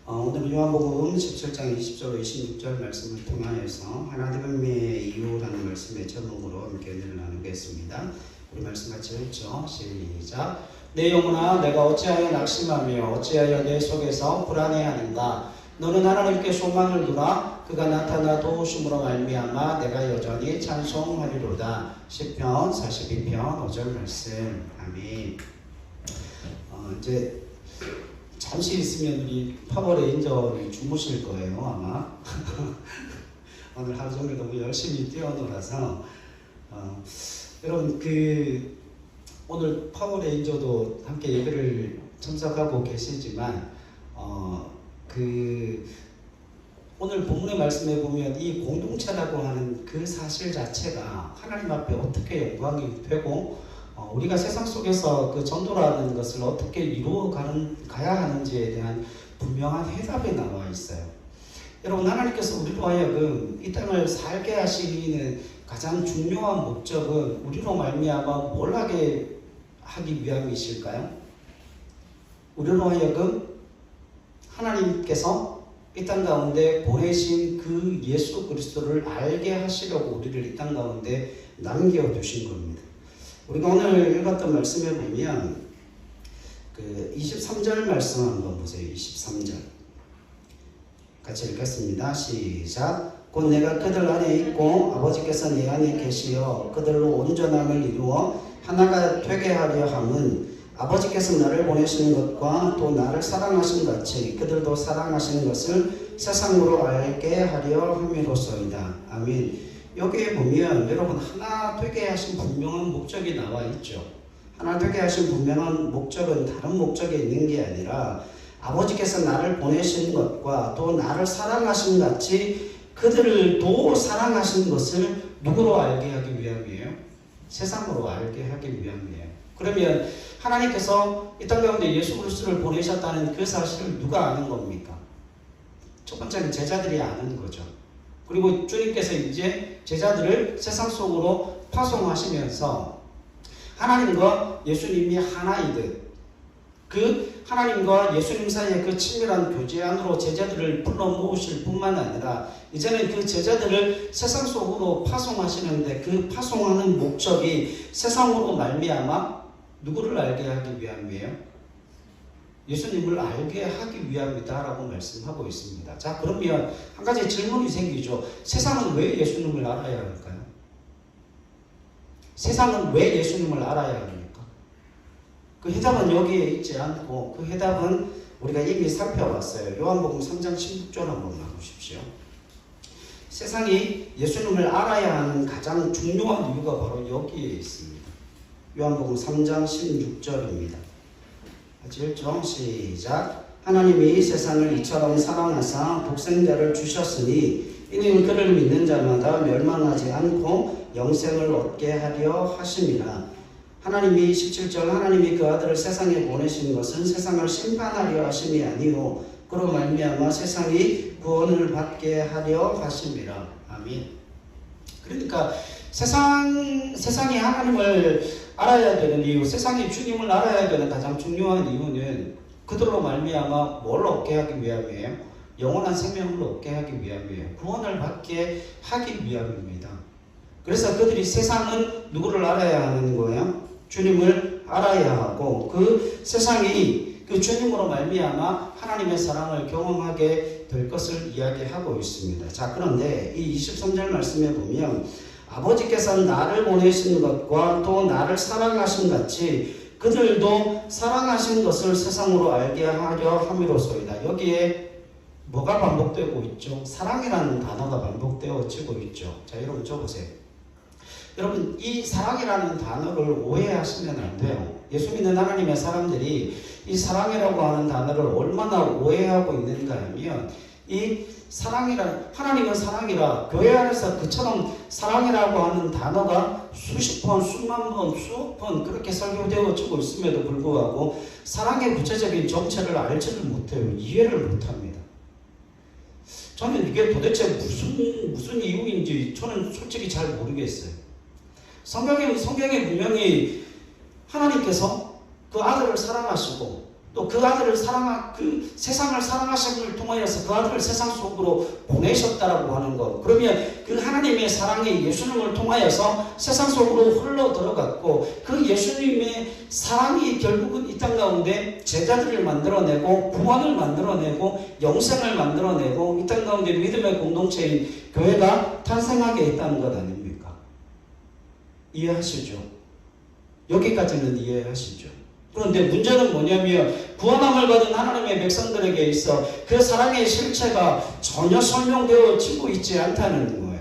오늘 요한복음 17장 20절 26절 말씀을 통하여서 하나님의 이유라는 말씀의 제목으로 함께 은혜를 나누겠습니다. 우리 말씀 같이 읽죠. 시작. 내 영혼아 내가 어찌하여 낙심하며 어찌하여 내 속에서 불안해하는가. 너는 하나님께 소망을 두라. 그가 나타나 도우심으로 말미암아 내가 여전히 찬송하리로다. 시편 42편 5절 말씀. 아멘. 이제 잠시 있으면 우리 파워레인저를 주무실 거예요, 아마. 오늘 하루 종일 너무 열심히 뛰어놀아서. 여러분, 오늘 파워레인저도 함께 예배를 참석하고 계시지만, 오늘 본문의 말씀에 보면 이 공동체라고 하는 그 사실 자체가 하나님 앞에 어떻게 영광이 되고, 우리가 세상 속에서 그 전도라는 것을 어떻게 가야 하는지에 대한 분명한 해답이 나와 있어요. 여러분, 하나님께서 우리로 하여금 이 땅을 살게 하시는 가장 중요한 목적은 우리로 말미암아 뭘 하기 위함이실까요? 우리로 하여금 하나님께서 이 땅 가운데 보내신 그 예수 그리스도를 알게 하시려고 우리를 이 땅 가운데 남겨두신 겁니다. 우리가 오늘 읽었던 말씀에 보면 23절 말씀 한번 보세요. 23절 같이 읽겠습니다. 시작. 곧 내가 그들 안에 있고 아버지께서 내 안에 계시어 그들로 온전함을 이루어 하나가 되게 하려 함은 아버지께서 나를 보내시는 것과 또 나를 사랑하신 같이 그들도 사랑하시는 것을 세상으로 알게 하려 함이로소이다. 아멘. 여기에 보면 여러분 하나 되게 하신 분명한 목적이 나와 있죠. 하나 되게 하신 분명한 목적은 다른 목적에 있는 게 아니라 아버지께서 나를 보내신 것과 또 나를 사랑하신 같이 그들도 사랑하신 것을 누구로 알게 하기 위함이에요? 세상으로 알게 하기 위함이에요. 그러면 하나님께서 이 땅 가운데 예수 그리스도를 보내셨다는 그 사실을 누가 아는 겁니까? 첫 번째는 제자들이 아는 거죠. 그리고 주님께서 이제 제자들을 세상 속으로 파송하시면서 하나님과 예수님이 하나이듯 그 하나님과 예수님 사이의 그 친밀한 교제 안으로 제자들을 불러 모으실 뿐만 아니라 이제는 그 제자들을 세상 속으로 파송하시는데 그 파송하는 목적이 세상으로 말미암아 누구를 알게 하기 위함이에요? 예수님을 알게 하기 위함이다라고 말씀하고 있습니다. 자, 그러면 한 가지 질문이 생기죠. 세상은 왜 예수님을 알아야 할까요? 세상은 왜 예수님을 알아야 합니까? 그 해답은 여기에 있지 않고 그 해답은 우리가 이미 살펴봤어요. 요한복음 3장 16절 한번 봐보십시오. 세상이 예수님을 알아야 하는 가장 중요한 이유가 바로 여기에 있습니다. 요한복음 3장 16절입니다. 같이 읽죠. 시작. 하나님이 세상을 이처럼 사랑하사 독생자를 주셨으니 이는 그를 믿는 자마다 멸망하지 않고 영생을 얻게 하려 하심이라. 하나님이 17절 하나님이 그 아들을 세상에 보내신 것은 세상을 심판하려 하심이 아니요 그로 말미암아 세상이 구원을 받게 하려 하심이라. 아멘. 그러니까 세상이 하나님을 알아야 되는 이유, 세상이 주님을 알아야 되는 가장 중요한 이유는 그들로 말미암아 뭘 얻게 하기 위함이에요? 영원한 생명을 얻게 하기 위함이에요. 구원을 받게 하기 위함입니다. 그래서 그들이 세상은 누구를 알아야 하는 거예요? 주님을 알아야 하고 그 세상이 그 주님으로 말미암아 하나님의 사랑을 경험하게 될 것을 이야기하고 있습니다. 자, 그런데 이 23절 말씀에 보면 아버지께서 나를 보내신 것과 또 나를 사랑하신 같이 그들도 사랑하신 것을 세상으로 알게 하려 함이로소이다. 여기에 뭐가 반복되고 있죠? 사랑이라는 단어가 반복되어지고 있죠. 자, 여러분 줘보세요. 여러분 이 사랑이라는 단어를 오해하시면 안 돼요. 예수 믿는 하나님의 사람들이 이 사랑이라고 하는 단어를 얼마나 오해하고 있는가 하면 이 하나님은 사랑이라 교회 안에서 그처럼 사랑이라고 하는 단어가 수십 번, 수만 번, 수억 번 그렇게 설교되어지고 있음에도 불구하고 사랑의 구체적인 정체를 알지를 못해요. 이해를 못합니다. 저는 이게 도대체 무슨 이유인지 저는 솔직히 잘 모르겠어요. 성경에 분명히 하나님께서 그 아들을 사랑하시고 또 그 아들을 그 세상을 사랑하심을 통하여서 그 아들을 세상 속으로 보내셨다라고 하는 것. 그러면 그 하나님의 사랑이 예수님을 통하여서 세상 속으로 흘러 들어갔고, 그 예수님의 사랑이 결국은 이 땅 가운데 제자들을 만들어내고 구원을 만들어내고 영생을 만들어내고 이 땅 가운데 믿음의 공동체인 교회가 탄생하게 했다는 것 아닙니까? 이해하시죠? 여기까지는 이해하시죠? 그런데 문제는 뭐냐면 구원함을 받은 하나님의 백성들에게 있어 그 사랑의 실체가 전혀 설명되어지고 있지 않다는 거예요.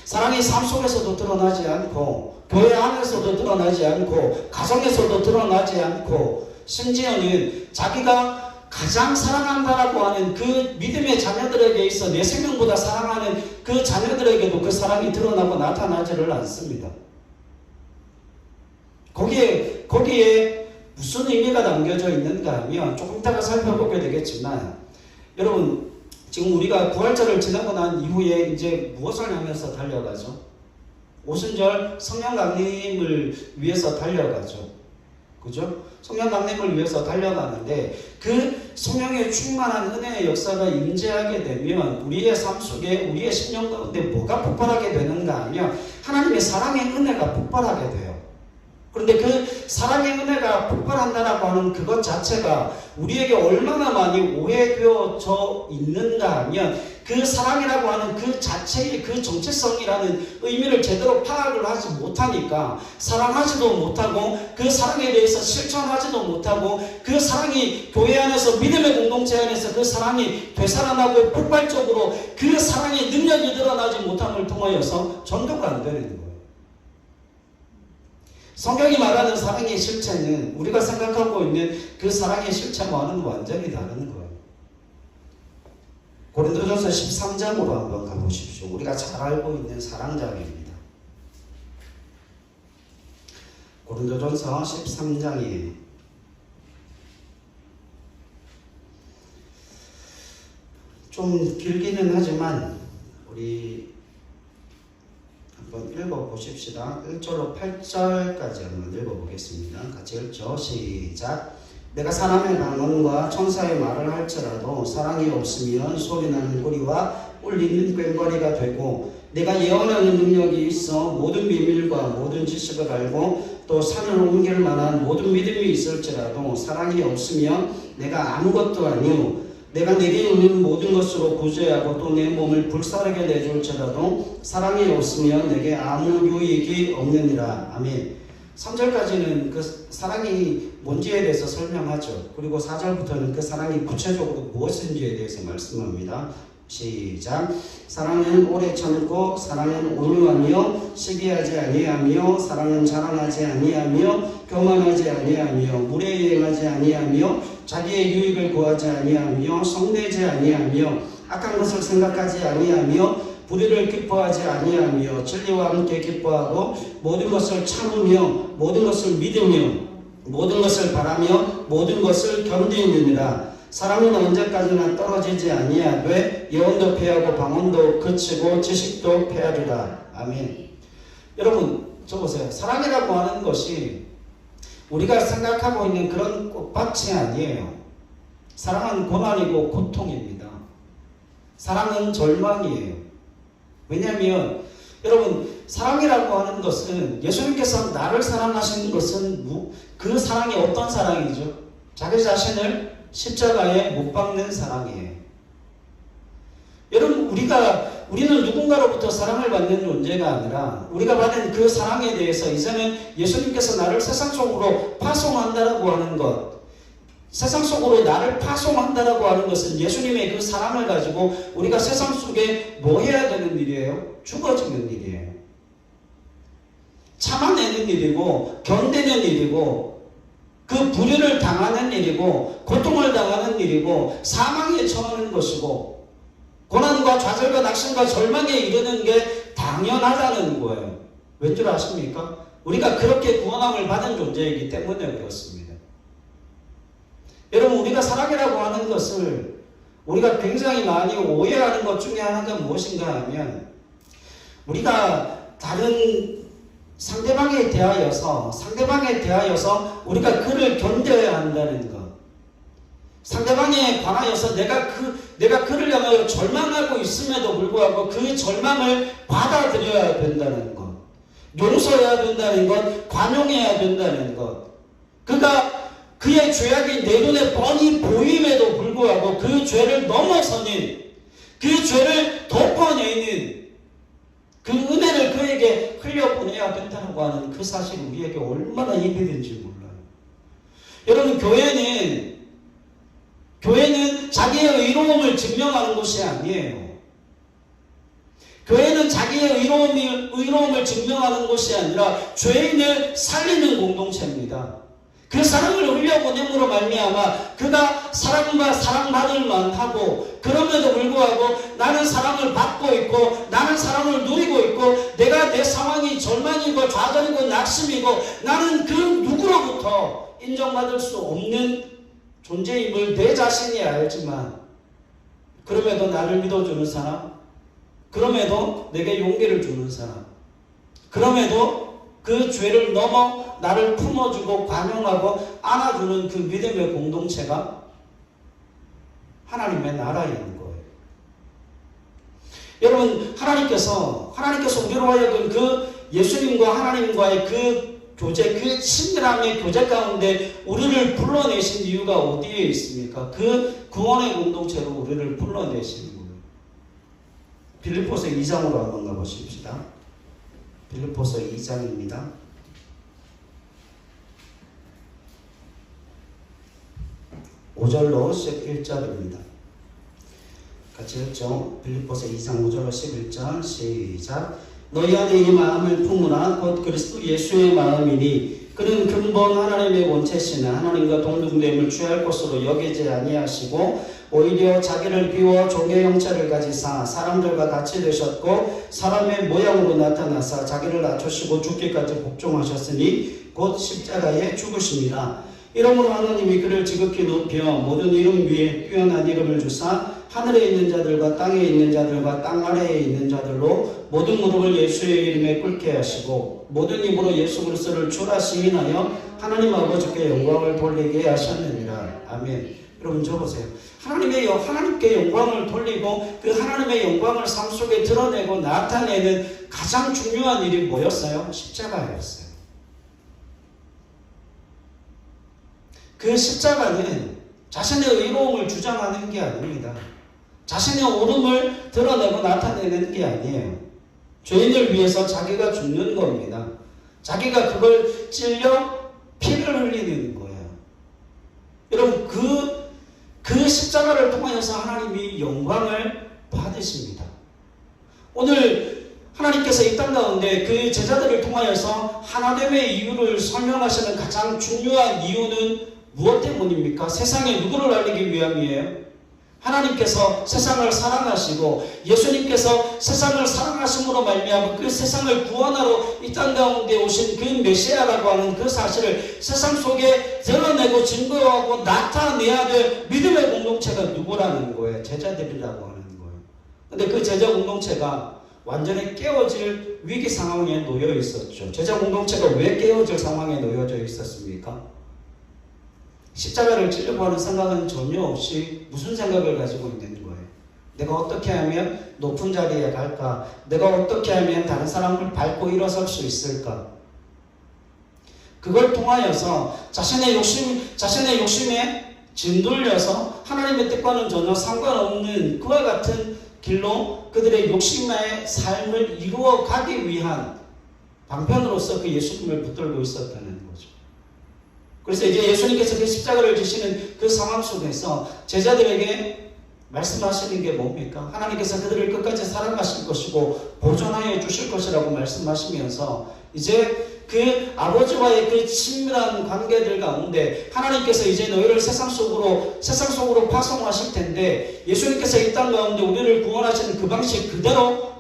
사랑이 삶 속에서도 드러나지 않고 교회 안에서도 드러나지 않고 가정에서도 드러나지 않고 심지어는 자기가 가장 사랑한다라고 하는 그 믿음의 자녀들에게 있어 내 생명보다 사랑하는 그 자녀들에게도 그 사랑이 드러나고 나타나지를 않습니다. 거기에 무슨 의미가 담겨져 있는가 하면 조금 이따가 살펴보게 되겠지만, 여러분 지금 우리가 부활절을 지나고 난 이후에 이제 무엇을 향해서 달려가죠? 오순절 성령 강림을 위해서 달려가죠. 그죠? 성령 강림을 위해서 달려가는데 그 성령의 충만한 은혜의 역사가 임재하게 되면 우리의 삶 속에 우리의 심령 가운데 뭐가 폭발하게 되는가 하면 하나님의 사랑의 은혜가 폭발하게 돼요. 그런데 그 사랑의 은혜가 폭발한다라고 하는 그것 자체가 우리에게 얼마나 많이 오해되어져 있는가 하면 그 사랑이라고 하는 그 자체의 그 정체성이라는 의미를 제대로 파악을 하지 못하니까 사랑하지도 못하고 그 사랑에 대해서 실천하지도 못하고 그 사랑이 교회 안에서 믿음의 공동체 안에서 그 사랑이 되살아나고 폭발적으로 그 사랑의 능력이 드러나지 못함을 통하여서 전도가 안 되는 거예요. 성경이 말하는 사랑의 실체는 우리가 생각하고 있는 그 사랑의 실체와는 완전히 다른 거예요. 고린도전서 13장으로 한번 가보십시오. 우리가 잘 알고 있는 사랑장입니다. 고린도전서 13장이에요. 좀 길기는 하지만 우리 한번 읽어보십시다. 1절로 8절까지 한번 읽어보겠습니다. 같이 읽죠. 시작. 내가 사람의 방언과 천사의 말을 할지라도 사랑이 없으면 소리나는 소리와 울리는 꽹과리가 되고, 내가 예언하는 능력이 있어 모든 비밀과 모든 지식을 알고 또 산을 옮길 만한 모든 믿음이 있을지라도 사랑이 없으면 내가 아무것도 아니오. 내가 내게 있는 모든 것으로 구제하고 또 내 몸을 불사르게 내줄지라도 사랑이 없으면 내게 아무 유익이 없느니라. 아멘. 3절까지는 그 사랑이 뭔지에 대해서 설명하죠. 그리고 4절부터는 그 사랑이 구체적으로 무엇인지에 대해서 말씀합니다. 시작. 사랑은 오래 참고 사랑은 온유하며 시기하지 아니하며 사랑은 자랑하지 아니하며 교만하지 아니하며 물에 행하지 아니하며 자기의 유익을 구하지 아니하며 성내지 아니하며 악한 것을 생각하지 아니하며 불의를 기뻐하지 아니하며 진리와 함께 기뻐하고 모든 것을 참으며 모든 것을 믿으며 모든 것을 바라며 모든 것을 견디느니라. 사랑은 언제까지나 떨어지지 아니하되 예언도 패하고 방언도 그치고 지식도 패하리라. 아멘. 여러분 저 보세요. 사랑이라고 하는 것이 우리가 생각하고 있는 그런 꽃밭이 아니에요. 사랑은 고난이고 고통입니다. 사랑은 절망이에요. 왜냐하면 여러분 사랑이라고 하는 것은 예수님께서 나를 사랑하시는 것은 그 사랑이 어떤 사랑이죠? 자기 자신을 십자가에 못 박는 사랑이에요. 여러분 우리는 누군가로부터 사랑을 받는 존재가 아니라 우리가 받은 그 사랑에 대해서 이제는 예수님께서 나를 세상 속으로 파송한다라고 하는 것, 세상 속으로 나를 파송한다라고 하는 것은 예수님의 그 사랑을 가지고 우리가 세상 속에 뭐 해야 되는 일이에요? 죽어지는 일이에요. 참아내는 일이고 견디는 일이고 그 불의를 당하는 일이고 고통을 당하는 일이고 사망에 처하는 것이고 고난과 좌절과 낙심과 절망에 이르는 게 당연하다는 거예요. 왠 줄 아십니까? 우리가 그렇게 구원함을 받은 존재이기 때문에 그렇습니다. 여러분 우리가 사랑이라고 하는 것을 우리가 굉장히 많이 오해하는 것 중에 하나가 무엇인가 하면 우리가 다른 상대방에 대하여서 우리가 그를 견뎌야 한다는 것, 상대방에 관하여서 내가 그를 향하여 절망하고 있음에도 불구하고 그 절망을 받아들여야 된다는 것, 용서해야 된다는 것, 관용해야 된다는 것. 그의 죄악이 내 눈에 뻔히 보임에도 불구하고 그 죄를 넘어서는, 그 죄를 덮어내는 그 은혜를 그에게 흘려보내야 된다고 하는 그 사실이 우리에게 얼마나 이해되는지 몰라요. 여러분, 교회는 자기의 의로움을 증명하는 곳이 아니에요. 교회는 자기의 의로움을 증명하는 곳이 아니라 죄인을 살리는 공동체입니다. 그 사랑을 흘려보냄으로 말미암아 그가 사랑과 사랑받을 만하고, 그럼에도 불구하고 나는 사랑을 받고 있고 나는 사랑을 누리고 있고 내가 내 상황이 절망이고 좌절이고 낙심이고 나는 그 누구로부터 인정받을 수 없는 존재임을 내 자신이 알지만, 그럼에도 나를 믿어주는 사람, 그럼에도 내게 용기를 주는 사람, 그럼에도 그 죄를 넘어 나를 품어주고 관용하고 안아주는 그 믿음의 공동체가 하나님의 나라에 있는 거예요. 여러분, 하나님께서 우리로 하여금 그 예수님과 하나님과의 그 교제, 그 친밀함의 교제 가운데 우리를 불러내신 이유가 어디에 있습니까? 그 구원의 공동체로 우리를 불러내신 거예요. 빌립보서 2장으로 한번 가보십시다. 빌립보서 2장입니다. 5절로 11절입니다. 같이 읽죠. 빌립보서 2장 5절로 11절 시작. 너희 안에 이 마음을 품으라. 곧 그리스도 예수의 마음이니 그는 근본 하나님의 본체시나 하나님과 동등됨을 취할 것으로 여기지 아니하시고 오히려 자기를 비워 종의 형체를 가지사 사람들과 같이 되셨고 사람의 모양으로 나타나사 자기를 낮추시고 죽기까지 복종하셨으니 곧 십자가에 죽으심이라. 이러므로 하나님이 그를 지극히 높여 모든 이름 위에 뛰어난 이름을 주사 하늘에 있는 자들과 땅에 있는 자들과 땅 아래에 있는 자들로 모든 무릎을 예수의 이름에 꿇게 하시고 모든 입으로 예수 그리스도를 주라 시인하여 하나님 아버지께 영광을 돌리게 하셨느니라. 아멘. 여러분 적으세요. 하나님께 영광을 돌리고 그 하나님의 영광을 삶 속에 드러내고 나타내는 가장 중요한 일이 뭐였어요? 십자가였어요. 그 십자가는 자신의 의로움을 주장하는 게 아닙니다. 자신의 옳음을 드러내고 나타내는 게 아니에요. 죄인을 위해서 자기가 죽는 겁니다. 자기가 그걸 찔려 피를 흘리는 거예요. 여러분, 그 십자가를 통하여서 하나님이 영광을 받으십니다. 오늘 하나님께서 이 땅 가운데 그 제자들을 통하여서 하나됨의 이유를 설명하시는 가장 중요한 이유는 무엇 때문입니까? 세상에 누구를 알리기 위함이에요? 하나님께서 세상을 사랑하시고 예수님께서 세상을 사랑하심으로 말미암아 그 세상을 구원하러 이 땅 가운데 오신 그 메시아라고 하는 그 사실을 세상 속에 드러내고 증거하고 나타내야 될 믿음의 공동체가 누구라는 거예요? 제자들이라고 하는 거예요. 근데 그 제자 공동체가 완전히 깨어질 위기 상황에 놓여 있었죠. 제자 공동체가 왜 깨어질 상황에 놓여져 있었습니까? 십자가를 찌려고 하는 생각은 전혀 없이 무슨 생각을 가지고 있는 거예요? 내가 어떻게 하면 높은 자리에 갈까? 내가 어떻게 하면 다른 사람을 밟고 일어설 수 있을까? 그걸 통하여서 자신의 욕심에 짓눌려서 하나님의 뜻과는 전혀 상관없는 그와 같은 길로 그들의 욕심의 삶을 이루어가기 위한 방편으로서 그 예수님을 붙들고 있었다는 거죠. 그래서 이제 예수님께서 그 십자가를 지시는 그 상황 속에서 제자들에게 말씀하시는 게 뭡니까? 하나님께서 그들을 끝까지 사랑하실 것이고 보존하여 주실 것이라고 말씀하시면서 이제 그 아버지와의 그 친밀한 관계들 가운데 하나님께서 이제 너희를 세상 속으로 파송하실 텐데 예수님께서 이 땅 가운데 우리를 구원하시는 그 방식 그대로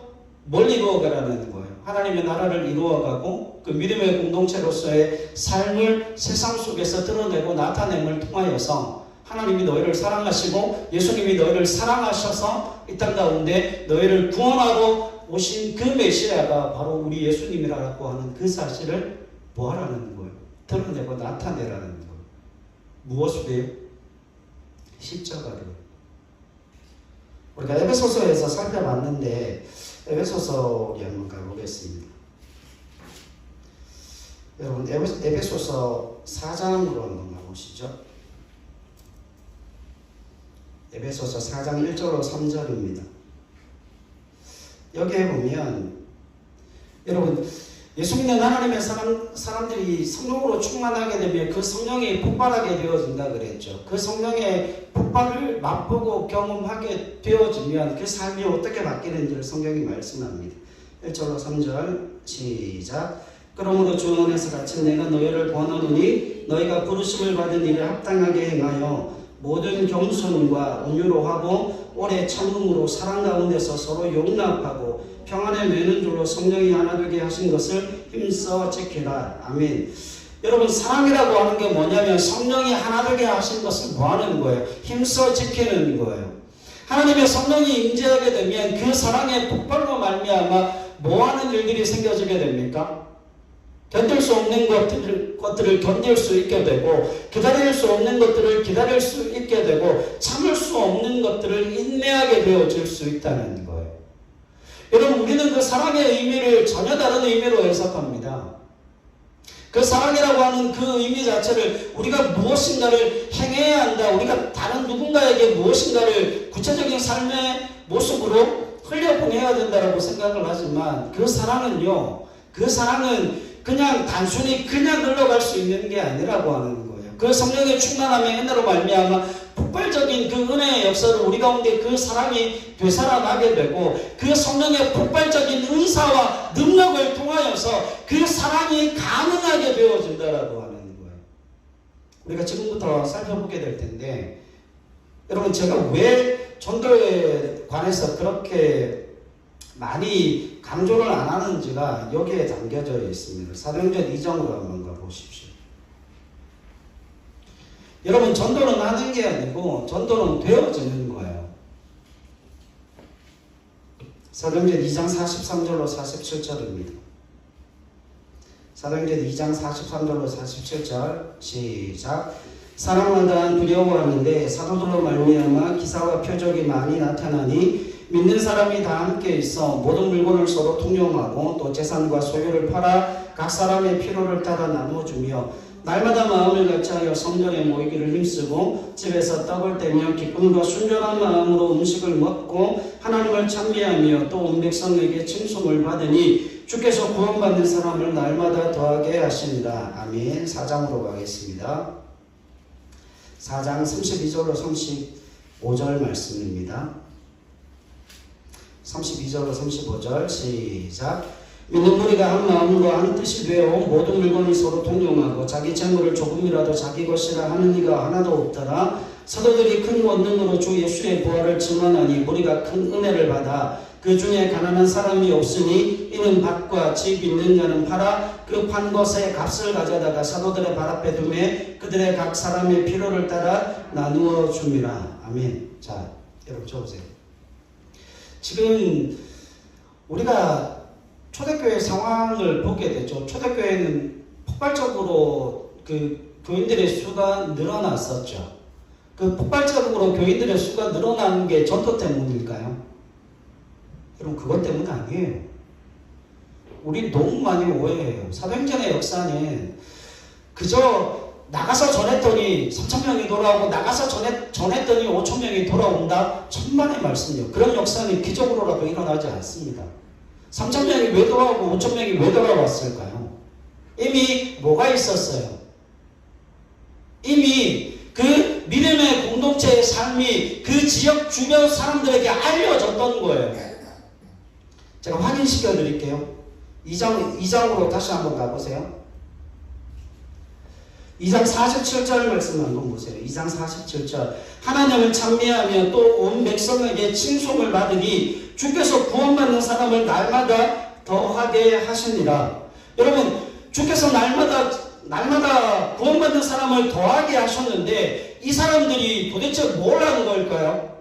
뭘 이루어가라는 거예요. 하나님의 나라를 이루어가고 그 믿음의 공동체로서의 삶을 세상 속에서 드러내고 나타냄을 통하여서 하나님이 너희를 사랑하시고 예수님이 너희를 사랑하셔서 이 땅 가운데 너희를 구원하러 오신 그 메시아가 바로 우리 예수님이라고 하는 그 사실을 뭐하라는 거예요? 드러내고 나타내라는 거예요. 무엇이에요? 십자가를. 우리가 에베소서에서 살펴봤는데 에베소서 우리 한번 가보겠습니다. 여러분 에베소서 4장으로 한번 가보시죠. 에베소서 4장 1절로 3절입니다. 여기에 보면 여러분 예수 믿는 하나님의 사람들이 성령으로 충만하게 되면 그 성령이 폭발하게 되어진다 그랬죠. 그 성령의 폭발을 맛보고 경험하게 되어지면 그 삶이 어떻게 바뀌는지를 성경이 말씀합니다. 1절로 3절 시작. 그러므로 주 안에서 갇힌 내가 너희를 권하노니 너희가 부르심을 받은 일에 합당하게 행하여 모든 겸손과 온유로 하고 오래 참음으로 사랑 가운데서 서로 용납하고 평안에 매는 줄로 성령이 하나 되게 하신 것을 힘써 지키라. 아멘. 여러분 사랑이라고 하는 게 뭐냐면 성령이 하나 되게 하신 것을 뭐 하는 거예요? 힘써 지키는 거예요. 하나님의 성령이 임재하게 되면 그 사랑의 폭발로 말미암아 뭐 하는 일들이 생겨지게 됩니까? 견딜 수 없는 것들을 견딜 수 있게 되고 기다릴 수 없는 것들을 기다릴 수 있게 되고 참을 수 없는 것들을 인내하게 되어질 수 있다는 거예요. 여러분 우리는 그 사랑의 의미를 전혀 다른 의미로 해석합니다. 그 사랑이라고 하는 그 의미 자체를 우리가 무엇인가를 행해야 한다. 우리가 다른 누군가에게 무엇인가를 구체적인 삶의 모습으로 흘려보내야 된다고 생각을 하지만 그 사랑은요. 그 사랑은 그냥 단순히 그냥 흘러갈 수 있는 게 아니라고 하는 거예요. 그 성령의 충만함의 은혜로 말미암아 폭발적인 그 은혜의 역사를 우리 가운데 그 사랑이 되살아나게 되고 그 성령의 폭발적인 은사와 능력을 통하여서 그 사랑이 가능하게 되어진다라고 하는 거예요. 우리가 지금부터 살펴보게 될 텐데 여러분 제가 왜 전도에 관해서 그렇게 많이 강조를 안 하는지가 여기에 담겨져 있습니다. 사도행전 2장으로 한번 가보십시오. 여러분 전도는 하는 게 아니고 전도는 되어지는 거예요. 사도행전 2장 43절로 47절입니다. 사도행전 2장 43절로 47절 시작. 사람마다 두려워하는데 사도들로 말미암아 기사와 표적이 많이 나타나니 믿는 사람이 다 함께 있어 모든 물건을 서로 통용하고 또 재산과 소유를 팔아 각 사람의 필요를 따라 나누어주며 날마다 마음을 같이하여 성전에 모이기를 힘쓰고 집에서 떡을 떼며 기쁨과 순전한 마음으로 음식을 먹고 하나님을 찬미하며 또 온 백성에게 칭송을 받으니 주께서 구원받는 사람을 날마다 더하게 하시니라. 아멘. 4장으로 가겠습니다. 4장 32절로 35절 말씀입니다. 32절로 35절 시작. 믿는 무리가 한 마음과 한 뜻이 되어 모든 물건을 서로 통용하고 자기 재물을 조금이라도 자기 것이라 하는 이가 하나도 없더라. 사도들이 큰 권능으로 주 예수의 부활을 증언하니 무리가 큰 은혜를 받아 그 중에 가난한 사람이 없으니 이는 밭과 집 있는 자는 팔아 그 판 것의 값을 가져다가 사도들의 발 앞에 두매 그들의 각 사람의 필요를 따라 나누어 줍니다. 아멘. 자, 여러분 쳐보세요. 지금 우리가 초대교회 상황을 보게 되죠. 초대교회는 폭발적으로 그 교인들의 수가 늘어났었죠. 그 폭발적으로 교인들의 수가 늘어나는 게 전도 때문일까요? 여러분 그것 때문 아니에요. 우리 너무 많이 오해해요. 사도행전의 역사는 그저 나가서 전했더니 3,000명이 돌아오고 나가서 전했더니 5,000명이 돌아온다. 천만의 말씀이요. 그런 역사는 기적으로라도 일어나지 않습니다. 3,000명이 왜 돌아오고 5,000명이 왜 돌아왔을까요? 이미 뭐가 있었어요? 이미 그 믿음의 공동체의 삶이 그 지역 주변 사람들에게 알려졌던 거예요. 제가 확인시켜 드릴게요. 2장으로 다시 한번 가보세요. 2장 47절 말씀 한번 보세요. 2장 47절. 하나님을 찬미하며 또 온 백성에게 칭송을 받으니 주께서 구원받는 사람을 날마다 더하게 하시니라. 여러분 주께서 날마다 구원받는 사람을 더하게 하셨는데 이 사람들이 도대체 뭘 하는 걸까요?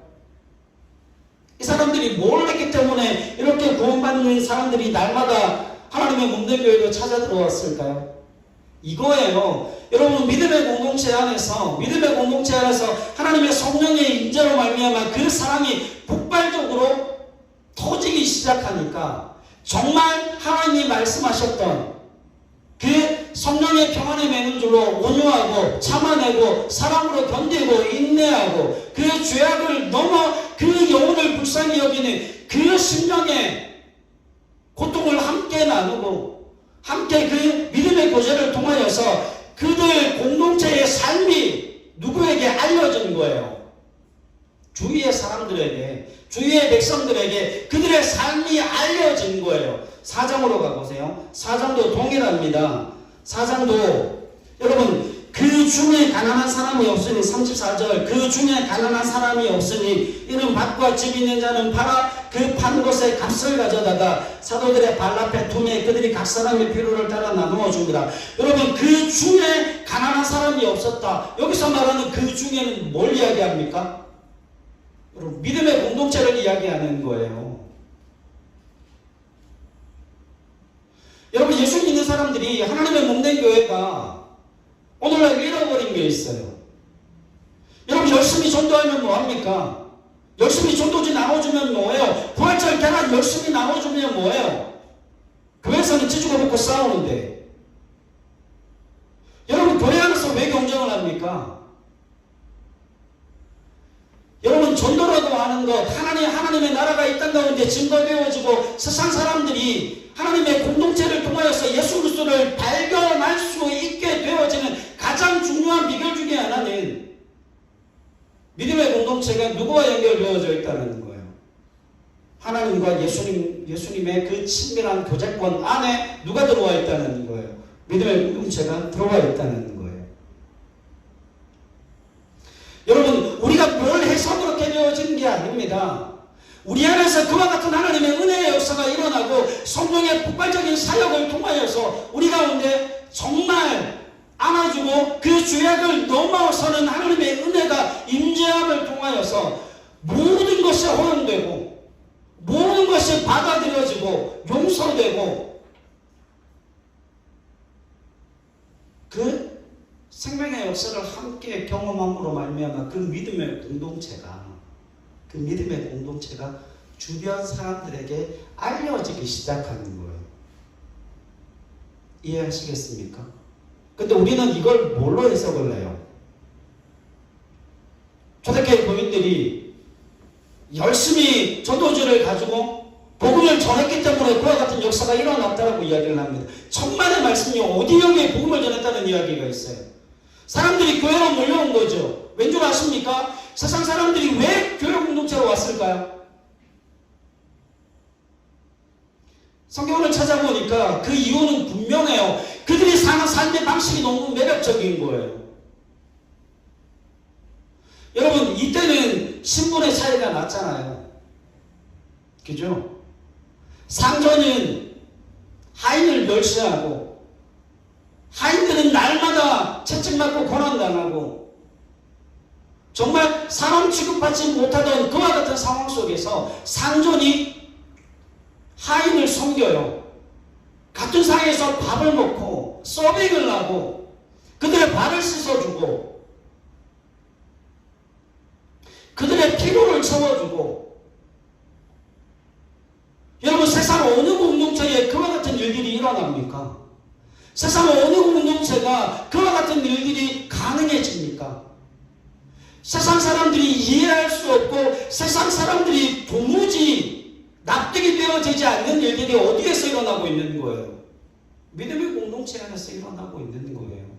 이 사람들이 뭘 했기 때문에 이렇게 구원받는 사람들이 날마다 하나님의 몸된 교회로 찾아 들어왔을까요? 이거예요. 여러분 믿음의 공동체 안에서 하나님의 성령의 인자로 말미암아 그 사랑이 폭발적으로 터지기 시작하니까 정말 하나님이 말씀하셨던 그 성령의 평안의 맹은줄로 온유하고 참아내고 사랑으로 견디고 인내하고 그 죄악을 넘어 그 영혼을 불쌍히 여기는 그 심령의 고통을 함께 나누고 함께 그 믿음의 교제를 통하여서 그들 공동체의 삶이 누구에게 알려진 거예요. 주위의 사람들에게, 주위의 백성들에게 그들의 삶이 알려진 거예요. 4장으로 가보세요. 4장도 동일합니다. 4장도 여러분 그 중에 가난한 사람이 없으니 34절 그 중에 가난한 사람이 없으니 이는 밭과 집 있는 자는 팔아 그 판 곳의 값을 가져다가 사도들의 발 앞에 두매 그들이 각 사람의 필요를 따라 나누어 줍니다. 여러분 그 중에 가난한 사람이 없었다. 여기서 말하는 그 중에는 뭘 이야기합니까? 여러분 믿음의 공동체를 이야기하는 거예요. 여러분 예수 믿는 사람들이 하나님의 몸된 교회가 오늘날 잃어버린 게 있어요. 여러분 열심히 전도하면 뭐합니까? 열심히 전도지 나눠주면 뭐예요? 부활절 계란 열심히 나눠주면 뭐예요? 교회에서는 찢고 먹고 싸우는데 여러분 교회 안에서 왜 경쟁을 합니까? 여러분 전도라고 하는 것 하나님의 나라가 이 땅 가운데 증거되어지고 세상 사람들이 하나님의 공동체를 통하여서 예수 그리스도를 발견할 수 있게 되어지는 가장 중요한 비결 중에 하나는 믿음의 공동체가 누구와 연결되어져 있다는 거예요. 하나님과 예수님의 그 친밀한 교제권 안에 누가 들어와 있다는 거예요. 믿음의 공동체가 들어와 있다는 거예요. 여러분 우리가 뭘 해서 그렇게 되어진 게 아닙니다. 우리 안에서 그와 같은 하나님의 은혜의 역사가 일어나고 성령의 폭발적인 사역을 통하여서 우리 가운데 정말 안아주고 그 죄악을 넘어서는 하나님의 은혜가 임재함을 통하여서 모든 것이 허용되고 모든 것이 받아들여지고 용서되고 그 생명의 역사를 함께 경험함으로 말미암아 그 믿음의 공동체가 주변 사람들에게 알려지기 시작하는 거예요. 이해하시겠습니까? 근데 우리는 이걸 뭘로 해석을 해요? 초대교회 교인들이 열심히 전도지를 가지고 복음을 전했기 때문에 그와 같은 역사가 일어났다라고 이야기를 합니다. 천만의 말씀이 어디여기에 복음을 전했다는 이야기가 있어요. 사람들이 교회로 몰려온 거죠. 왠 줄 아십니까? 세상 사람들이 왜 교회 공동체로 왔을까요? 성경을 찾아보니까 그 이유는 분명해요. 그들이 사는 삶의 방식이 너무 매력적인 거예요. 여러분 이때는 신분의 차이가 났잖아요. 그죠? 상전은 하인을 멸시하고 하인들은 날마다 채찍맞고 고난당하고 정말 사람 취급받지 못하던 그와 같은 상황 속에서 상전이 하인을 섬겨요. 같은 상에서 밥을 먹고 서빙을 하고 그들의 발을 씻어주고 그들의 피로를 채워주고 여러분 세상 어느 공동체에 그와 같은 일들이 일어납니까? 세상 어느 공동체가 그와 같은 일들이 가능해집니까? 세상 사람들이 이해할 수 없고 세상 사람들이 도무지 납득이 되어지지 않는 일들이 어디에서 일어나고 있는 거예요? 믿음의 공동체 안에서 일어나고 있는 거예요.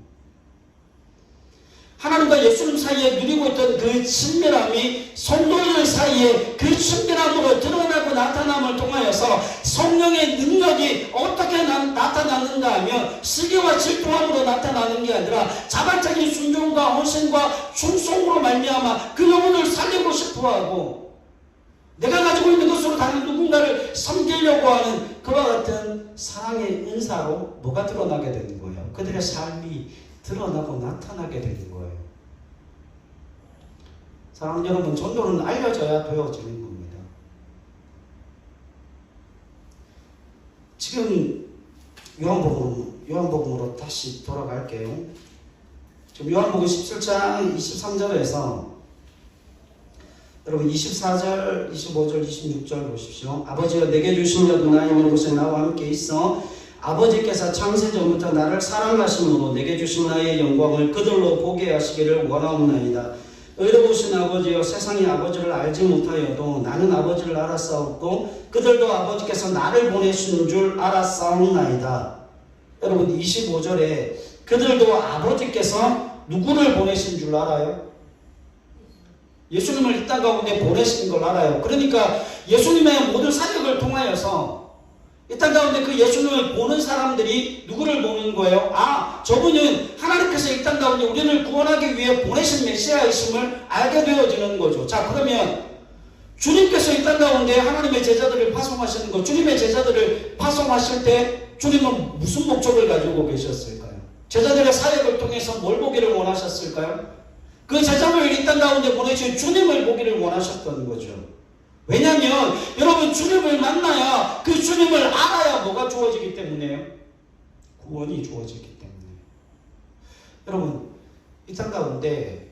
하나님과 예수님 사이에 누리고 있던 그 친밀함이 성도들 사이에 그 친밀함으로 드러나고 나타남을 통하여서 성령의 능력이 어떻게 나타나는가 하면 시기와 질투함으로 나타나는 게 아니라 자발적인 순종과 헌신과 충성으로 말미암아 그 영혼을 살리고 싶어하고 내가 가지고 있는 것으로 다른 누군가를 섬기려고 하는 그와 같은 사랑의 은사로 뭐가 드러나게 되는 거예요? 그들의 삶이 드러나고 나타나게 되는 거예요. 사랑하는 여러분, 전도는 알려져야 되어지는 겁니다. 지금 요한복음 요한복음으로 다시 돌아갈게요. 지금 요한복음 17장 23절에서 여러분 24절, 25절, 26절 보십시오. 아버지가 내게 주신 자도 나 있는 곳에 나와 함께 있어 아버지께서 창세전부터 나를 사랑하심으로 내게 주신 나의 영광을 그들로 보게 하시기를 원하옵나이다. 의로우신 아버지여, 세상이 아버지를 알지 못하여도 나는 아버지를 알았사옵고 그들도 아버지께서 나를 보내신 줄 알았사옵나이다. 여러분 25절에 그들도 아버지께서 누구를 보내신 줄 알아요? 예수님을 이 땅 가운데 보내신 걸 알아요. 그러니까 예수님의 모든 사역을 통하여서 이 땅 가운데 그 예수님을 보는 사람들이 누구를 보는 거예요? 아, 저분은 하나님께서 이 땅 가운데 우리를 구원하기 위해 보내신 메시아이심을 알게 되어지는 거죠. 자, 그러면 주님께서 이 땅 가운데 하나님의 제자들을 파송하시는 거, 주님의 제자들을 파송하실 때 주님은 무슨 목적을 가지고 계셨을까요? 제자들의 사역을 통해서 뭘 보기를 원하셨을까요? 그 제자를 이 땅 가운데 보내신 주님을 보기를 원하셨던 거죠. 왜냐하면 여러분 주님을 만나야 그 주님을 알아야 뭐가 주어지기 때문에요? 구원이 주어지기 때문에. 여러분 이 땅 가운데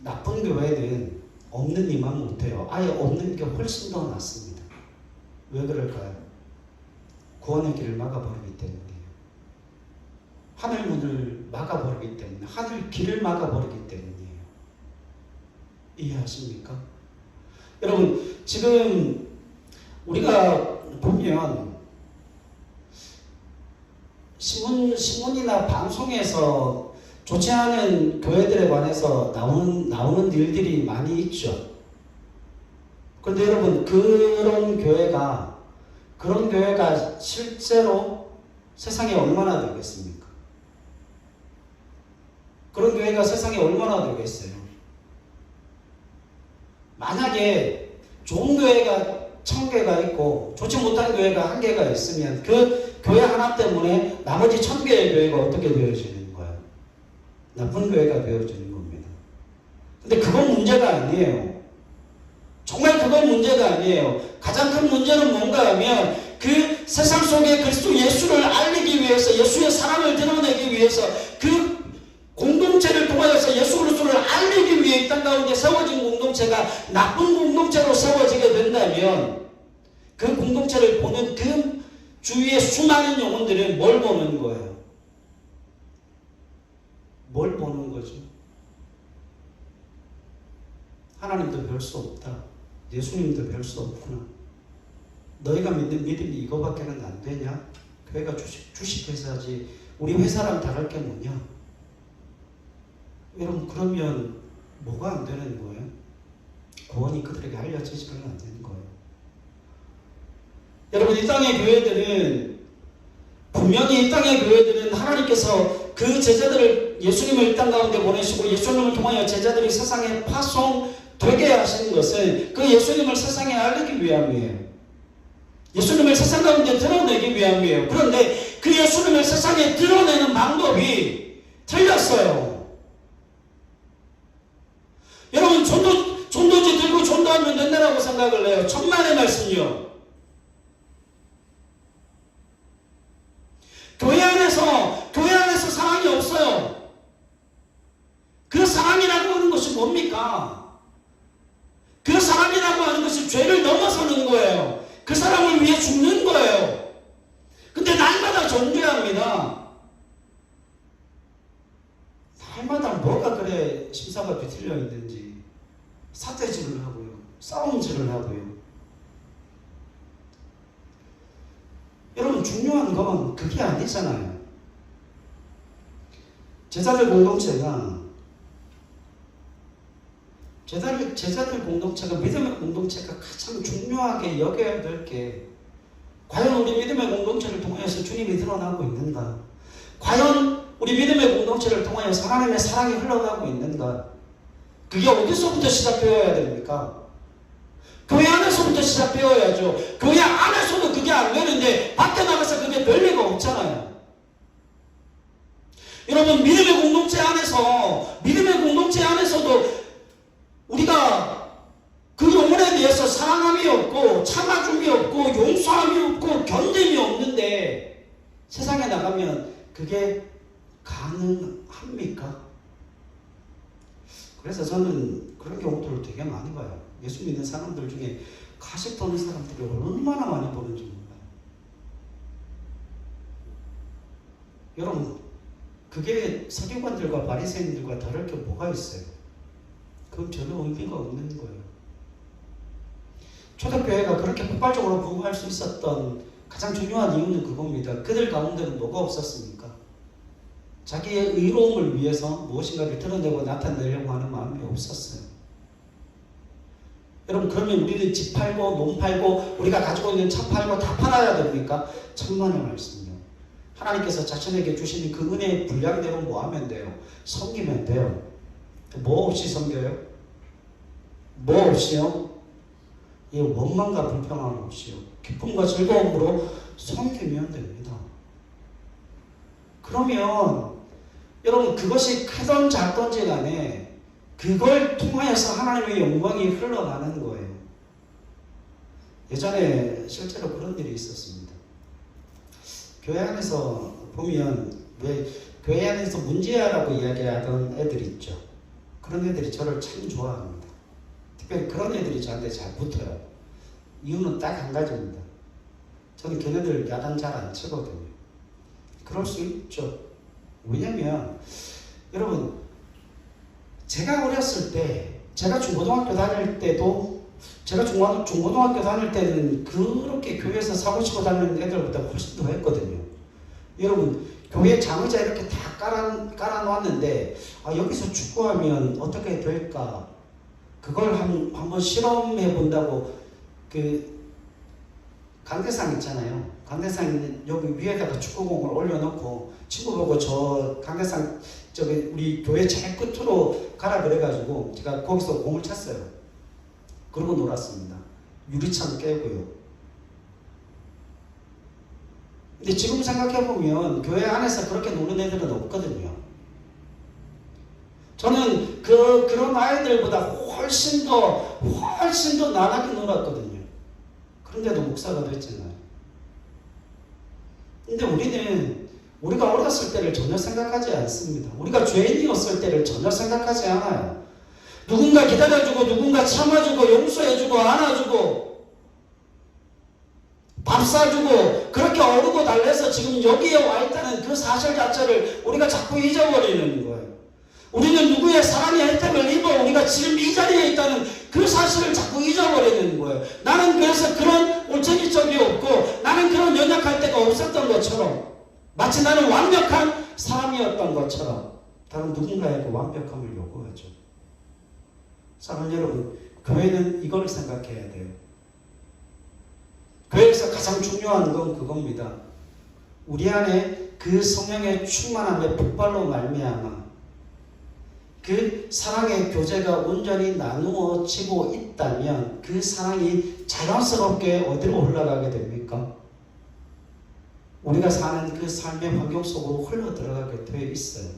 나쁜 교회는 없는 이만 못해요. 아예 없는 게 훨씬 더 낫습니다. 왜 그럴까요? 구원의 길을 막아버리기 때문이에요. 하늘 문을 막아버리기 때문에, 하늘 길을 막아버리기 때문이에요. 이해하십니까? 여러분 지금 우리가 보면 신문이나 방송에서 좋지 않은 교회들에 관해서 나오는 일들이 많이 있죠. 그런데 여러분 그런 교회가 실제로 세상에 얼마나 되겠습니까? 그런 교회가 세상에 얼마나 되겠어요? 만약에 좋은 교회가 1000개가 있고 좋지 못한 교회가 1개가 있으면 그 교회 하나 때문에 나머지 1000개의 교회가 어떻게 되어지는 거예요? 나쁜 교회가 되어지는 겁니다. 근데 그건 문제가 아니에요. 정말 그건 문제가 아니에요. 가장 큰 문제는 뭔가 하면 그 세상 속에 그리스도 예수를 알리기 위해서, 예수의 사랑을 드러내기 위해서 그 공동체를 통하여서 예수 그리스도를 알리기 위해 이 땅 가운데 세워진 공동체가 나쁜 공동체로 세워지게 된다면 그 공동체를 보는 그 주위의 수많은 영혼들은 뭘 보는 거예요? 뭘 보는 거죠? 하나님도 별 수 없다. 예수님도 별 수 없구나. 너희가 믿는 믿음이 이거밖에는 안 되냐? 교회가 주식회사지. 우리 회사랑 다를 게 뭐냐? 여러분 그러면 뭐가 안 되는 거예요? 구원이 그들에게 알려지지는 안 되는 거예요. 여러분 이 땅의 교회들은 분명히 이 땅의 교회들은 하나님께서 그 제자들을 예수님을 이 땅 가운데 보내시고 예수님을 통하여 제자들이 세상에 파송되게 하신 것은 그 예수님을 세상에 알리기 위함이에요. 예수님을 세상 가운데 드러내기 위함이에요. 그런데 그 예수님을 세상에 드러내는 방법이 틀렸어요. 여러분 전도지 들고 전도하면 된다고 생각을 해요. 천만의 말씀이요. 교회 안에서 사랑이 없어요. 그 사랑이라고 하는 것이 뭡니까? 그 사랑이라고 하는 것이 죄를 넘어서는 거예요. 그 사람을 위해 죽는 거예요. 근데 날마다 전도합니다. 날마다 뭐가 그래 심사가 뒤틀려 있는지 사태질을 하고요. 싸움질을 하고요. 여러분 중요한 건 그게 아니잖아요. 제자들 공동체가 믿음의 공동체가 가장 중요하게 여겨야 될 게 과연 우리 믿음의 공동체를 통해서 주님이 드러나고 있는가? 과연 우리 믿음의 공동체를 통하여서 하나님의 사랑이 흘러가고 있는가? 그게 어디서부터 시작되어야 됩니까? 교회 안에서부터 시작되어야죠. 교회 안에서도 그게 안 되는데 밖에 나가서 그게 별리가 없잖아요. 여러분 믿음의 공동체 안에서도 우리가 그 영혼에 대해서 사랑함이 없고 참아줌이 없고 용서함이 없고 견딤이 없는데 세상에 나가면 그게 가능합니까? 그래서 저는 그런 경우들을 되게 많이 봐요. 예수 믿는 사람들 중에 가식 도는 사람들이 얼마나 많이 보는지 몰라요. 여러분, 그게 서기관들과 바리새인들과 다를 게 뭐가 있어요? 그건 전혀 의미가 없는 거예요. 초대교회가 그렇게 폭발적으로 부흥할 수 있었던 가장 중요한 이유는 그겁니다. 그들 가운데는 뭐가 없었습니까? 자기의 의로움을 위해서 무엇인가를 드러내고 나타내려고 하는 마음이 없었어요. 여러분, 그러면 우리는 집 팔고 몸 팔고 우리가 가지고 있는 차 팔고 다 팔아야 됩니까? 천만의 말씀이요. 하나님께서 자신에게 주시는 그 은혜의 분량대로 뭐 하면 돼요? 섬기면 돼요. 뭐 없이 섬겨요? 뭐 없이요? 이 원망과 불평함 없이요. 기쁨과 즐거움으로 섬기면 됩니다. 그러면 여러분, 그것이 크던 작던지 간에 그걸 통하여서 하나님의 영광이 흘러가는 거예요. 예전에 실제로 그런 일이 있었습니다. 교회 안에서 보면 왜 교회 안에서 문제야라고 이야기하던 애들이 있죠. 그런 애들이 저를 참 좋아합니다. 특별히 그런 애들이 저한테 잘 붙어요. 이유는 딱 한 가지입니다. 저는 걔네들 야단 잘 안 치거든요. 그럴 수 있죠. 왜냐면 여러분, 제가 어렸을 때, 제가 중고등학교 다닐 때도, 제가 중고등학교 다닐 때는 그렇게 교회에서 사고 치고 다니는 애들보다 훨씬 더 했거든요. 여러분, 교회 장의자 이렇게 다 깔아놨는데 여기서 축구하면 어떻게 될까? 그걸 한번 실험해 본다고 그 강대상 있잖아요. 강대상 여기 위에다가 축구공을 올려놓고 친구 보고 저 강대상 저기 우리 교회 제일 끝으로 가라 그래가지고 제가 거기서 공을 찼어요. 그러고 놀았습니다. 유리창 깨고요. 근데 지금 생각해보면 교회 안에서 그렇게 노는 애들은 없거든요. 저는 그런 아이들보다 훨씬 더 나나게 놀았거든요. 그런데도 목사가 됐잖아요. 근데 우리가 어렸을 때를 전혀 생각하지 않습니다. 우리가 죄인이었을 때를 전혀 생각하지 않아요. 누군가 기다려주고 누군가 참아주고 용서해주고 안아주고 밥 사주고 그렇게 어르고 달래서 지금 여기에 와 있다는 그 사실 자체를 우리가 자꾸 잊어버리는 거예요. 우리는 누구의 사랑의 혜택을 입어 우리가 지금 이 자리에 있다는 그 사실을 자꾸 잊어버리는 거예요. 나는 그래서 그런 올챙이 적이 없고 나는 그런 연약할 때가 없었던 것처럼 마치 나는 완벽한 사람이었던 것처럼 다른 누군가에게 완벽함을 요구하죠. 사랑하는 여러분, 교회는 이걸 생각해야 돼요. 교회에서 가장 중요한 건 그겁니다. 우리 안에 그 성령의 충만함의 폭발로 말미암아 그 사랑의 교제가 온전히 나누어지고 있다면 그 사랑이 자연스럽게 어디로 흘러가게 됩니까? 우리가 사는 그 삶의 환경 속으로 흘러 들어가게 되어 있어요.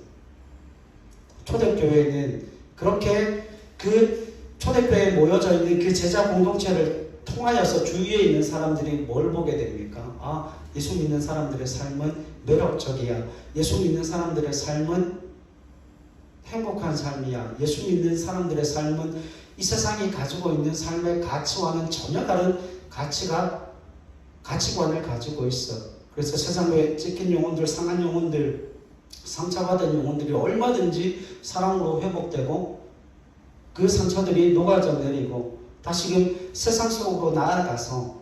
초대교회는 그렇게 그 초대교회에 모여져 있는 그 제자 공동체를 통하여서 주위에 있는 사람들이 뭘 보게 됩니까? 예수 믿는 사람들의 삶은 매력적이야. 예수 믿는 사람들의 삶은 행복한 삶이야. 예수 믿는 사람들의 삶은 이 세상이 가지고 있는 삶의 가치와는 전혀 다른 가치관을 가지고 있어. 그래서 세상에 찢긴 영혼들, 상한 영혼들, 상처받은 영혼들이 얼마든지 사랑으로 회복되고 그 상처들이 녹아져 내리고 다시금 세상 속으로 나아가서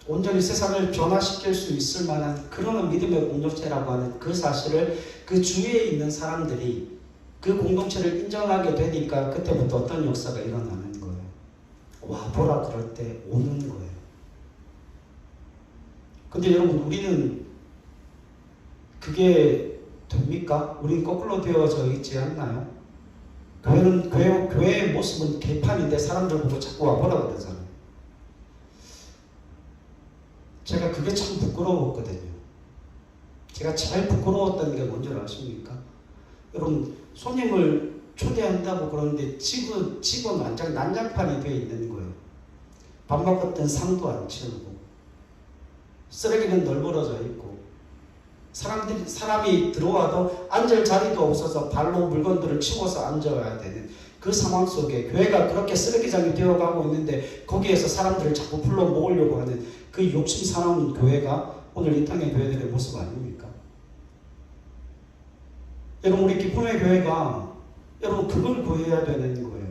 온전히 세상을 변화시킬 수 있을 만한 그런 믿음의 공동체라고 하는 그 사실을 그 주위에 있는 사람들이 그 공동체를 인정하게 되니까 그때부터 어떤 역사가 일어나는 거예요. 와 보라 그럴 때 오는 거예요. 근데 여러분 우리는 그게 됩니까? 우리는 거꾸로 되어져 있지 않나요? 교회의 모습은 개판인데 사람들 보고 자꾸 와보라 그러잖아요. 제가 그게 참 부끄러웠거든요. 제가 제일 부끄러웠던 게 뭔지 아십니까? 여러분 손님을 초대한다고 그러는데 집은 완전 난장판이 되어 있는 거예요. 밥 먹었던 상도 안 치우고 쓰레기는 널브러져 있고 사람이 들어와도 앉을 자리도 없어서 발로 물건들을 치고서 앉아야 되는 그 상황 속에 교회가 그렇게 쓰레기장이 되어가고 있는데 거기에서 사람들을 자꾸 불러 모으려고 하는 그 욕심 사나운 교회가 오늘 이 땅의 교회들의 모습 아닙니까? 여러분, 우리 기쁨의 교회가 여러분 그걸 구해야 되는 거예요.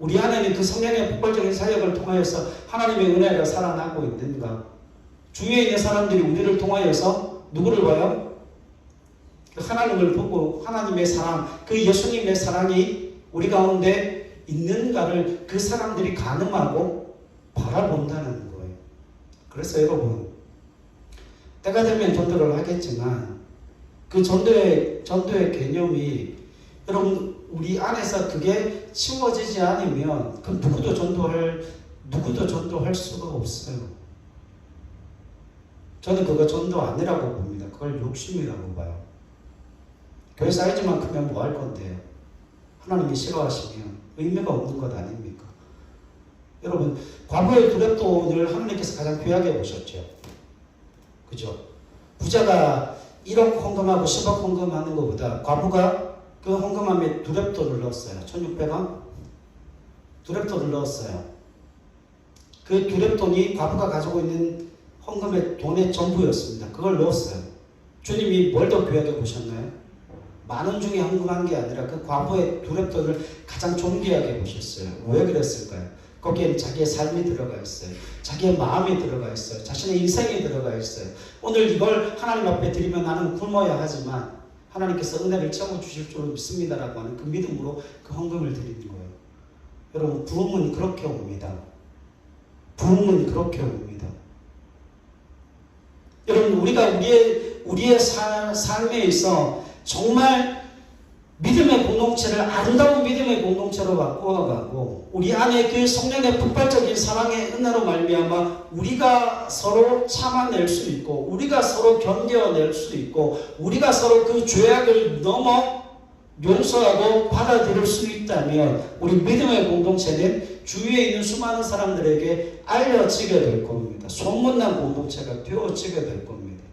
우리 안에는 그 성령의 폭발적인 사역을 통하여서 하나님의 은혜가 살아나고 있는가? 주위에 있는 사람들이 우리를 통하여서 누구를 봐요? 그 하나님을 보고 하나님의 사랑, 그 예수님의 사랑이 우리 가운데 있는가를 그 사람들이 가늠하고 바라본다는 거예요. 그래서 여러분, 때가 되면 전도를 하겠지만 그 전도의 개념이 여러분 우리 안에서 그게 치워지지 않으면 그 누구도 전도할 수가 없어요. 저는 그거 전도 아니라고 봅니다. 그걸 욕심이라고 봐요. 교회 사이즈만 크면 뭐 할 건데요? 하나님이 싫어하시면 의미가 없는 것 아닙니까? 여러분, 과거의 두렵돈을 하나님께서 가장 귀하게 보셨죠. 그죠? 부자가 1억 헌금하고 10억 헌금하는 것보다 과부가 그 헌금함에 두렵돈을 넣었어요. 1600원? 두렵돈을 넣었어요. 그 두렵돈이 과부가 가지고 있는 헌금의 돈의 전부였습니다. 그걸 넣었어요. 주님이 뭘 더 귀하게 보셨나요? 만원 중에 헌금한 게 아니라 그 과부의 두렵돈을 가장 존귀하게 보셨어요. 왜 그랬을까요? 거기에는 자기의 삶이 들어가 있어요. 자기의 마음이 들어가 있어요. 자신의 인생이 들어가 있어요. 오늘 이걸 하나님 앞에 드리면 나는 굶어야 하지만 하나님께서 은혜를 채워주실 줄 믿습니다라고 하는 그 믿음으로 그 헌금을 드리는 거예요. 여러분, 부흥은 그렇게 옵니다. 부흥은 그렇게 옵니다. 여러분, 우리가 우리의 삶에 있어 정말 믿음의 공동체를 아름다운 믿음의 공동체로 바꾸어가고 우리 안에 그 성령의 폭발적인 사랑의 은혜로 말미암아 우리가 서로 참아낼 수 있고 우리가 서로 견뎌낼 수 있고 우리가 서로 그 죄악을 넘어 용서하고 받아들일 수 있다면 우리 믿음의 공동체는 주위에 있는 수많은 사람들에게 알려지게 될 겁니다. 소문난 공동체가 되어지게 될 겁니다.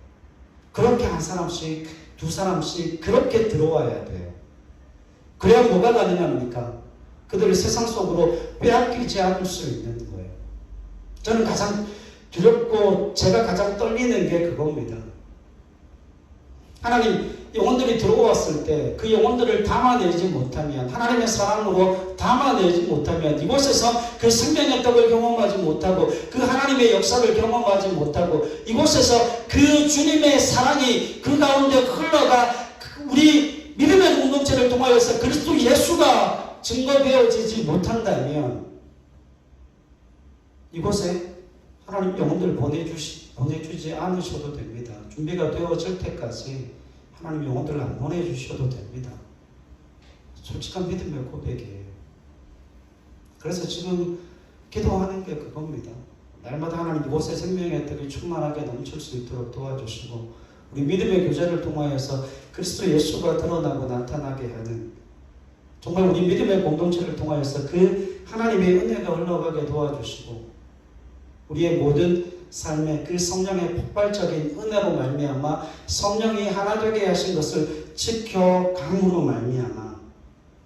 그렇게 한 사람씩 두 사람씩 그렇게 들어와야 돼요. 그래야 뭐가 가능합니까? 그들을 세상 속으로 빼앗기지 않을 수 있는 거예요. 저는 가장 두렵고 제가 가장 떨리는 게 그겁니다. 하나님, 영혼들이 들어왔을 때 그 영혼들을 담아내지 못하면, 하나님의 사랑으로 담아내지 못하면, 이곳에서 그 생명의 떡을 경험하지 못하고 그 하나님의 역사를 경험하지 못하고 이곳에서 그 주님의 사랑이 그 가운데 흘러가 우리 믿음의 공동체를 통하여서 그리스도 예수가 증거되어지지 못한다면 이곳에 하나님 영혼들을 보내주지 않으셔도 됩니다. 준비가 되어질 때까지 하나님 영혼들을 안 보내주셔도 됩니다. 솔직한 믿음의 고백이에요. 그래서 지금 기도하는 게 그겁니다. 날마다 하나님 이곳에 생명의 떡이 충만하게 넘칠 수 있도록 도와주시고 우리 믿음의 교제를 통하여서 그리스도 예수가 드러나고 나타나게 하는 정말 우리 믿음의 공동체를 통하여서 그 하나님의 은혜가 흘러가게 도와주시고 우리의 모든 삶에 그 성령의 폭발적인 은혜로 말미암아 성령이 하나 되게 하신 것을 지켜감으로 말미암아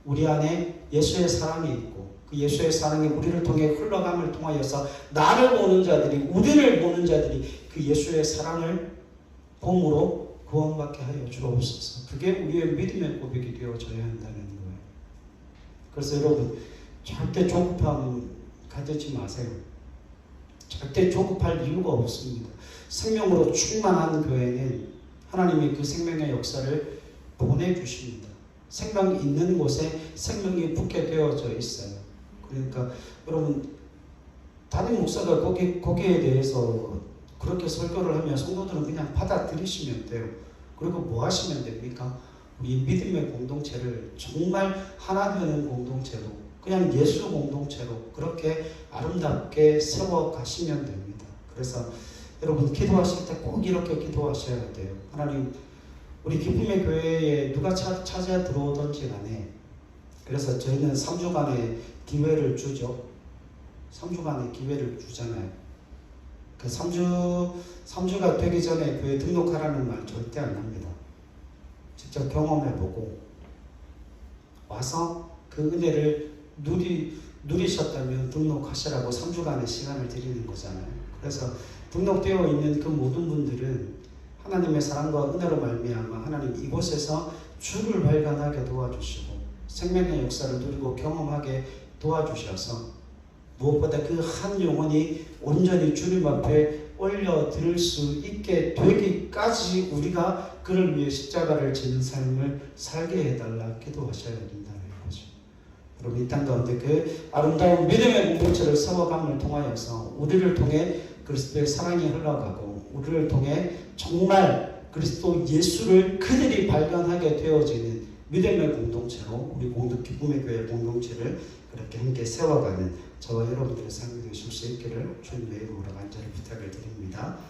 우리 안에 예수의 사랑이 있고 그 예수의 사랑이 우리를 통해 흘러감을 통하여서 나를 보는 자들이 우리를 보는 자들이 그 예수의 사랑을 봄으로 구원받게 하여 주옵소서. 그게 우리의 믿음의 고백이 되어져야 한다는 거예요. 그래서 여러분 절대 조급함 가지지 마세요. 절대 조급할 이유가 없습니다. 생명으로 충만한 교회는 하나님이 그 생명의 역사를 보내주십니다. 생명이 있는 곳에 생명이 붙게 되어져 있어요. 그러니까 여러분 담임 목사가 거기에 대해서 그렇게 설교를 하면 성도들은 그냥 받아들이시면 돼요. 그리고 뭐 하시면 됩니까? 우리 믿음의 공동체를 정말 하나 되는 공동체로 그냥 예수 공동체로 그렇게 아름답게 세워가시면 됩니다. 그래서 여러분 기도하실 때 꼭 이렇게 기도하셔야 돼요. 하나님 우리 기쁨의 교회에 누가 찾아 들어오든지 간에 그래서 저희는 3주간의 기회를 주죠. 3주간의 기회를 주잖아요. 그 3주가 되기 전에 교회 등록하라는 말 절대 안 합니다. 직접 경험해보고 와서 그 은혜를 누리셨다면 등록하시라고 3주간의 시간을 드리는 거잖아요. 그래서 등록되어 있는 그 모든 분들은 하나님의 사랑과 은혜로 말미암아 하나님 이곳에서 주를 발견하게 도와주시고 생명의 역사를 누리고 경험하게 도와주셔서 무엇보다 그 한 영혼이 온전히 주님 앞에 올려드릴 수 있게 되기까지 우리가 그를 위해 십자가를 지는 삶을 살게 해달라 기도하셔야 된다는 거죠. 여러분 이 땅 가운데 그 아름다운 믿음의 공동체를 세워감을 통하여서 우리를 통해 그리스도의 사랑이 흘러가고 우리를 통해 정말 그리스도 예수를 그들이 발견하게 되어지는 믿음의 공동체로 우리 기쁨의 교회 공동체를 그렇게 함께 세워가는 저와 여러분들의 삶이 되실 수 있기를 주님의 이름으로 간절히 부탁을 드립니다.